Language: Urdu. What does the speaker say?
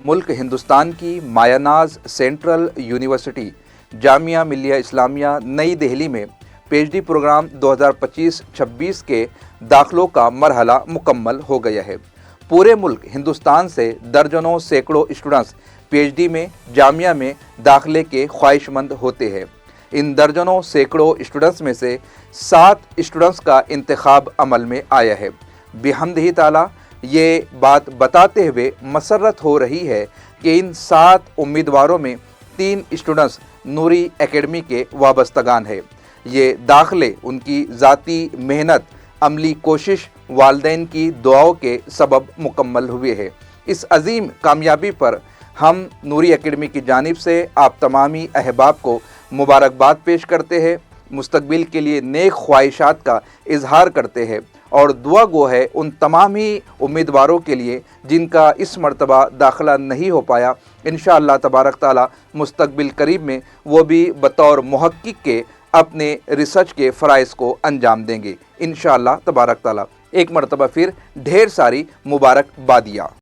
ملک ہندوستان کی مایہ ناز سینٹرل یونیورسٹی جامعہ ملیہ اسلامیہ نئی دہلی میں پی ایچ ڈی پروگرام 2025-26 کے داخلوں کا مرحلہ مکمل ہو گیا ہے۔ پورے ملک ہندوستان سے درجنوں سینکڑوں اسٹوڈنٹس پی ایچ ڈی میں جامعہ میں داخلے کے خواہش مند ہوتے ہیں۔ ان درجنوں سینکڑوں اسٹوڈنٹس میں سے 7 اسٹوڈنٹس کا انتخاب عمل میں آیا ہے۔ بحمدہ تعالیٰ یہ بات بتاتے ہوئے مسرت ہو رہی ہے کہ ان 7 امیدواروں میں 3 اسٹوڈنٹس نوری اکیڈمی کے وابستگان ہیں۔ یہ داخلے ان کی ذاتی محنت، عملی کوشش، والدین کی دعاؤں کے سبب مکمل ہوئے ہیں۔ اس عظیم کامیابی پر ہم نوری اکیڈمی کی جانب سے آپ تمامی احباب کو مبارکباد پیش کرتے ہیں، مستقبل کے لیے نیک خواہشات کا اظہار کرتے ہیں اور دعا گو ہے ان تمامی امیدواروں کے لیے جن کا اس مرتبہ داخلہ نہیں ہو پایا۔ انشاءاللہ تبارک تعالیٰ مستقبل قریب میں وہ بھی بطور محقق کے اپنے ریسرچ کے فرائض کو انجام دیں گے انشاءاللہ تبارک تعالیٰ۔ ایک مرتبہ پھر ڈھیر ساری مبارکبادیاں۔